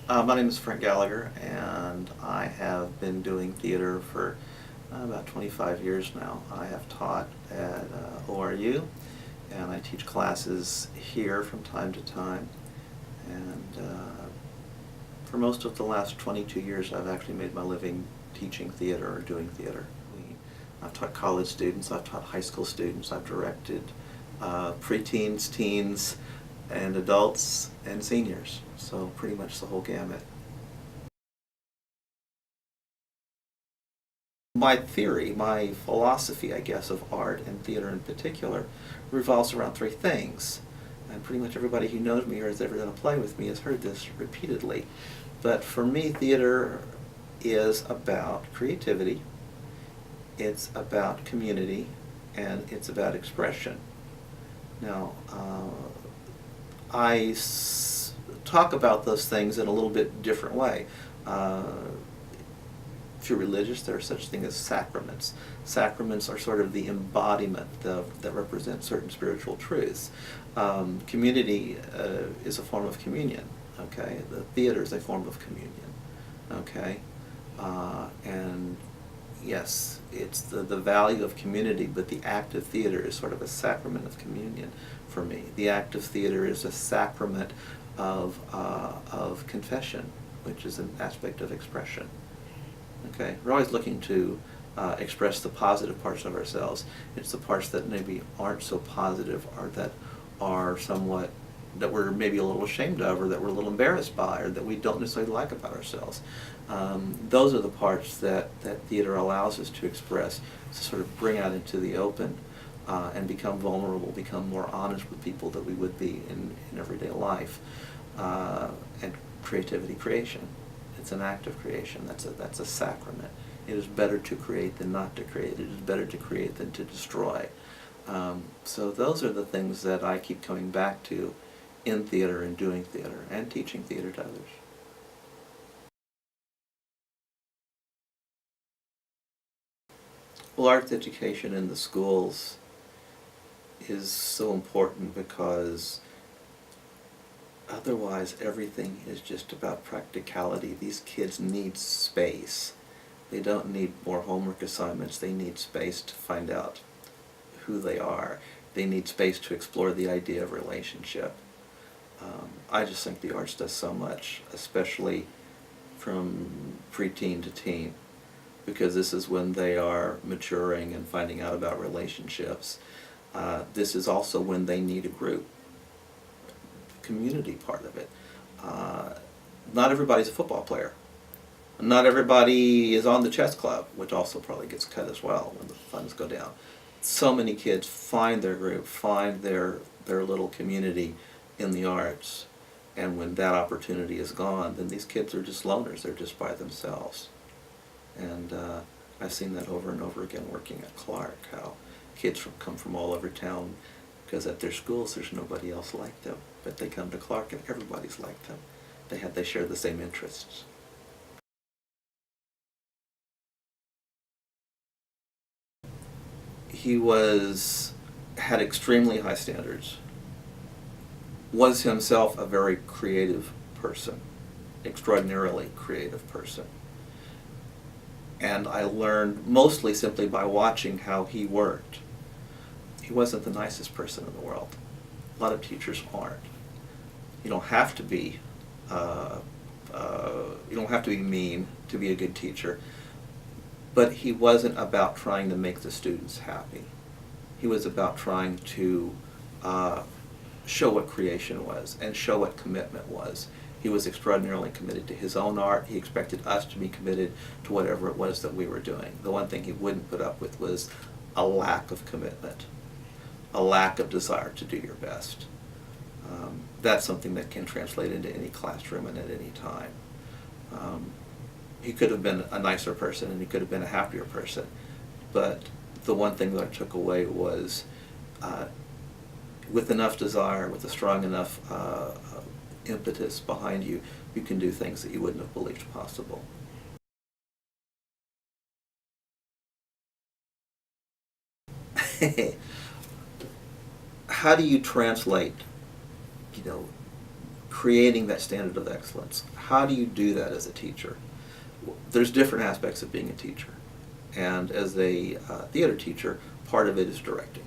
My name is Frank Gallagher, and I have been doing theater for about 25 years now. I have taught at ORU, and I teach classes here from time to time. And for most of the last 22 years, I've actually made my living teaching theater or doing theater. I've taught college students, I've taught high school students, I've directed preteens, teens, and adults and seniors, so pretty much the whole gamut. My theory, my philosophy, I guess, of art and theater in particular revolves around three things. And pretty much everybody who knows me or has ever done a play with me has heard this repeatedly. But for me, theater is about creativity, it's about community, and it's about expression. Now, talk about those things in a little bit different way. If you're religious, there are such things as sacraments. Sacraments are sort of the embodiment that represent certain spiritual truths. Community is a form of communion. Okay, the theater is a form of communion. Okay, and yes, it's the value of community, but the act of theater is sort of a sacrament of communion for me. The act of theater is a sacrament of confession, which is an aspect of expression. Okay, we're always looking to express the positive parts of ourselves. It's the parts that maybe aren't so positive, or that are somewhat, that we're maybe a little ashamed of, or that we're a little embarrassed by, or that we don't necessarily like about ourselves. Those are the parts that theater allows us to express, to sort of bring out into the open and become vulnerable, become more honest with people that we would be in everyday life. And creativity, creation. It's an act of creation. That's a sacrament. It is better to create than not to create. It is better to create than to destroy. So those are the things that I keep coming back to in theater and doing theater and teaching theater to others. Well, arts education in the schools is so important because otherwise everything is just about practicality. These kids need space. They don't need more homework assignments. They need space to find out who they are. They need space to explore the idea of relationship. I just think the arts does so much, especially from preteen to teen, because this is when they are maturing and finding out about relationships. This is also when they need a group, community part of it. Not everybody's a football player. Not everybody is on the chess club, which also probably gets cut as well when the funds go down. So many kids find their group, find their little community in the arts, and when that opportunity is gone, then these kids are just loners. They're just by themselves. And I've seen that over and over again working at Clark, how kids come from all over town because at their schools there's nobody else like them, but they come to Clark and everybody's like them. They share the same interests. He had extremely high standards, was himself a very creative person, extraordinarily creative person. And I learned mostly simply by watching how he worked. He wasn't the nicest person in the world. A lot of teachers aren't. You don't have to be. You don't have to be mean to be a good teacher. But he wasn't about trying to make the students happy. He was about trying to show what creation was and show what commitment was. He was extraordinarily committed to his own art. He expected us to be committed to whatever it was that we were doing. The one thing he wouldn't put up with was a lack of commitment, a lack of desire to do your best. That's something that can translate into any classroom and at any time. He could have been a nicer person and he could have been a happier person, but the one thing that I took away was with enough desire, with a strong enough impetus behind you, you can do things that you wouldn't have believed possible. How do you translate, creating that standard of excellence. How do you do that as a teacher? There's different aspects of being a teacher. And as a theater teacher, part of it is directing.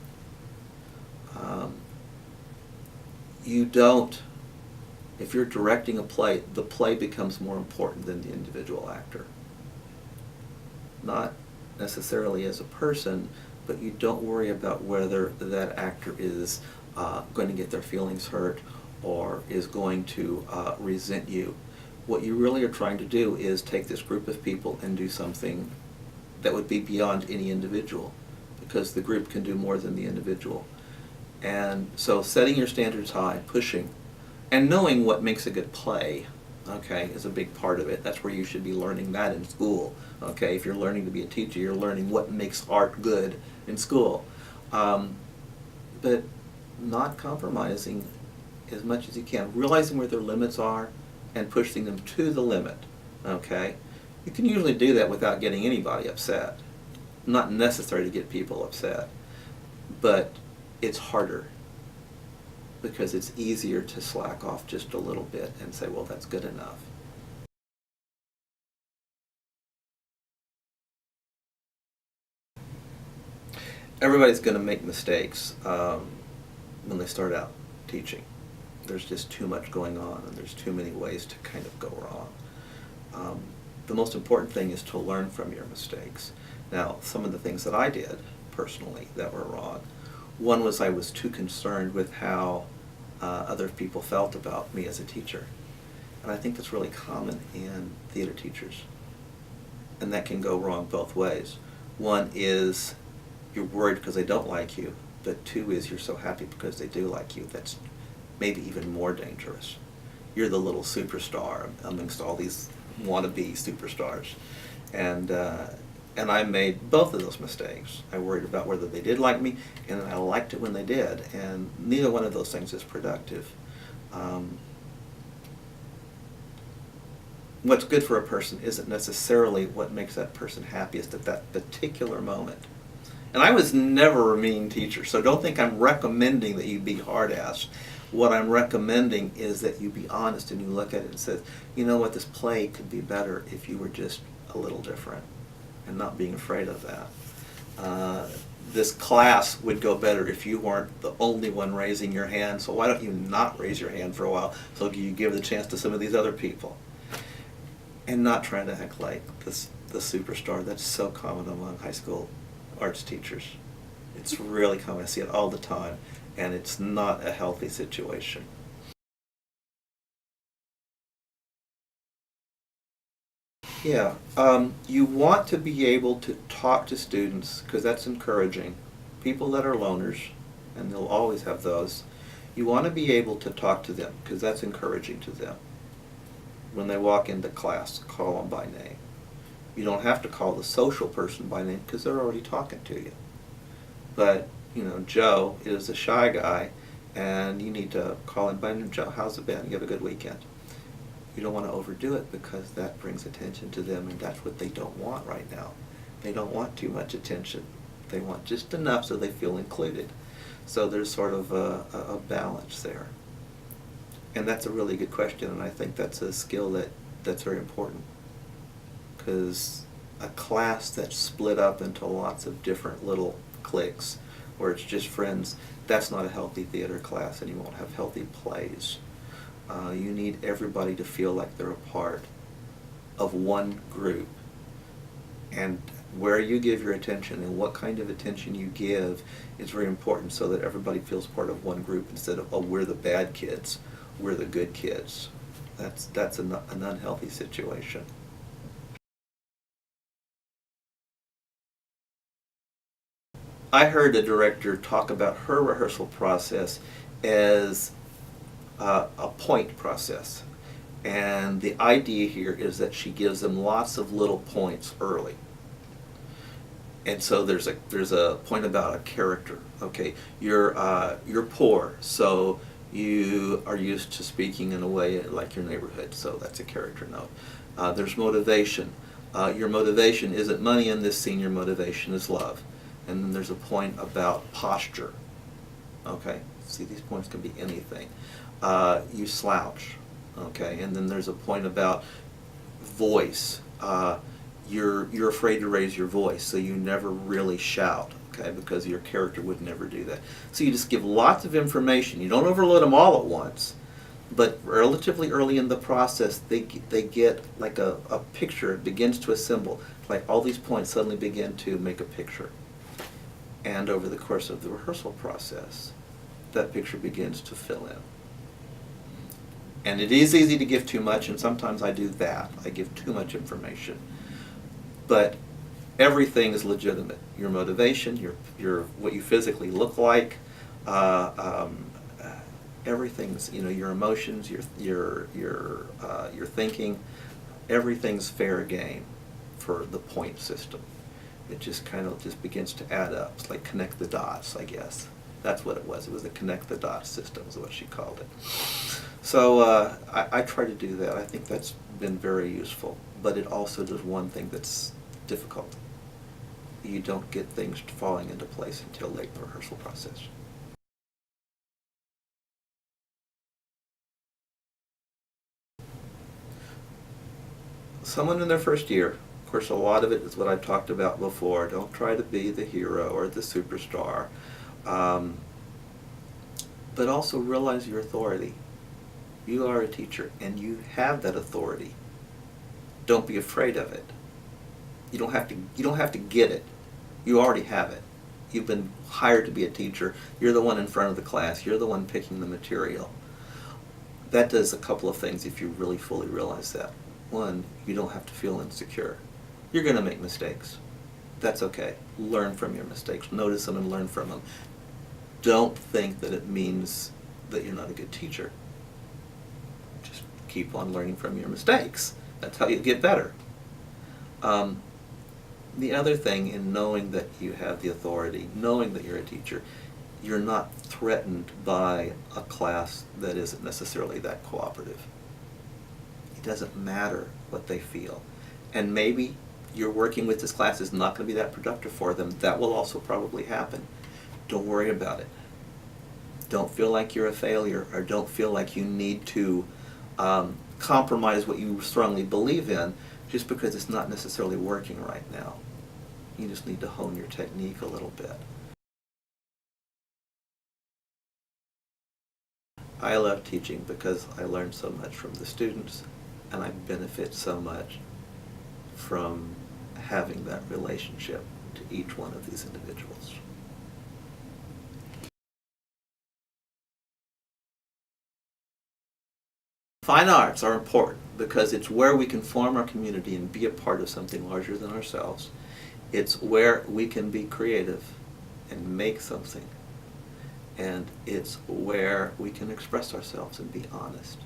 You don't, if you're directing a play, the play becomes more important than the individual actor. Not necessarily as a person, but you don't worry about whether that actor is going to get their feelings hurt or is going to resent you. What you really are trying to do is take this group of people and do something that would be beyond any individual, because the group can do more than the individual. And so setting your standards high, pushing, and knowing what makes a good play, okay, is a big part of it. That's where you should be learning that in school. Okay, if you're learning to be a teacher, you're learning what makes art good in school. But not compromising as much as you can, realizing where their limits are and pushing them to the limit. Okay, you can usually do that without getting anybody upset. Not necessary to get people upset, but it's harder because it's easier to slack off just a little bit and say, well, that's good enough. Everybody's going to make mistakes when they start out teaching. There's just too much going on, and there's too many ways to kind of go wrong. The most important thing is to learn from your mistakes. Now, some of the things that I did personally that were wrong, one was I was too concerned with how other people felt about me as a teacher. And I think that's really common in theater teachers. And that can go wrong both ways. One is you're worried because they don't like you, but two is you're so happy because they do like you. That's maybe even more dangerous. You're the little superstar amongst all these wannabe superstars. And I made both of those mistakes. I worried about whether they did like me, and I liked it when they did. And neither one of those things is productive. What's good for a person isn't necessarily what makes that person happiest at that particular moment. And I was never a mean teacher, so don't think I'm recommending that you be hard-ass. What I'm recommending is that you be honest and you look at it and say, you know what, this play could be better if you were just a little different, and not being afraid of that. This class would go better if you weren't the only one raising your hand, so why don't you not raise your hand for a while so you give the chance to some of these other people? And not trying to act like the superstar. That's so common among high school arts teachers. It's really common. I see it all the time, and it's not a healthy situation. Yeah, you want to be able to talk to students, because that's encouraging. People that are loners, and they'll always have those, you want to be able to talk to them, because that's encouraging to them. When they walk into class, call them by name. You don't have to call the social person by name because they're already talking to you. But, you know, Joe is a shy guy, and you need to call him by name. Joe, how's it been? You have a good weekend? You don't want to overdo it because that brings attention to them, and that's what they don't want right now. They don't want too much attention. They want just enough so they feel included. So there's sort of a balance there. And that's a really good question, and I think that's a skill that's very important. Because a class that's split up into lots of different little cliques, where it's just friends, that's not a healthy theater class, and you won't have healthy plays. You need everybody to feel like they're a part of one group. And where you give your attention and what kind of attention you give is very important, so that everybody feels part of one group instead of, oh, we're the bad kids, we're the good kids. That's an unhealthy situation. I heard a director talk about her rehearsal process as a point process. And the idea here is that she gives them lots of little points early. And so there's a point about a character. Okay, you're poor, so you are used to speaking in a way like your neighborhood, so that's a character note. There's motivation. Your motivation isn't money in this scene, your motivation is love. And then there's a point about posture. Okay, see, these points can be anything. You slouch. Okay, and then there's a point about voice. You're afraid to raise your voice, so you never really shout, okay, because your character would never do that. So you just give lots of information. You don't overload them all at once, but relatively early in the process, they get like a picture. It begins to assemble. Like all these points suddenly begin to make a picture. And over the course of the rehearsal process, that picture begins to fill in. And it is easy to give too much, and sometimes I do that. I give too much information. But everything is legitimate. Your motivation, your what you physically look like, everything's, your emotions, your thinking, everything's fair game for the point system. It just kind of just begins to add up. It's like connect the dots, I guess. That's what it was. It was a connect the dots system is what she called it. So I try to do that. I think that's been very useful. But it also does one thing that's difficult. You don't get things falling into place until late in the rehearsal process. Someone in their first year, of course a lot of it is what I've talked about before. Don't try to be the hero or the superstar. But also realize your authority. You are a teacher and you have that authority. Don't be afraid of it. You don't have to get it. You already have it. You've been hired to be a teacher. You're the one in front of the class. You're the one picking the material. That does a couple of things if you really fully realize that. One, you don't have to feel insecure. You're going to make mistakes. That's okay. Learn from your mistakes. Notice them and learn from them. Don't think that it means that you're not a good teacher. Just keep on learning from your mistakes. That's how you get better. The other thing in knowing that you have the authority, knowing that you're a teacher, you're not threatened by a class that isn't necessarily that cooperative. It doesn't matter what they feel. And maybe you're working with this class is not going to be that productive for them. That will also probably happen. Don't worry about it. Don't feel like you're a failure, or don't feel like you need to compromise what you strongly believe in just because it's not necessarily working right now. You just need to hone your technique a little bit. I love teaching because I learn so much from the students, and I benefit so much from having that relationship to each one of these individuals. Fine arts are important because it's where we can form our community and be a part of something larger than ourselves. It's where we can be creative and make something. And it's where we can express ourselves and be honest.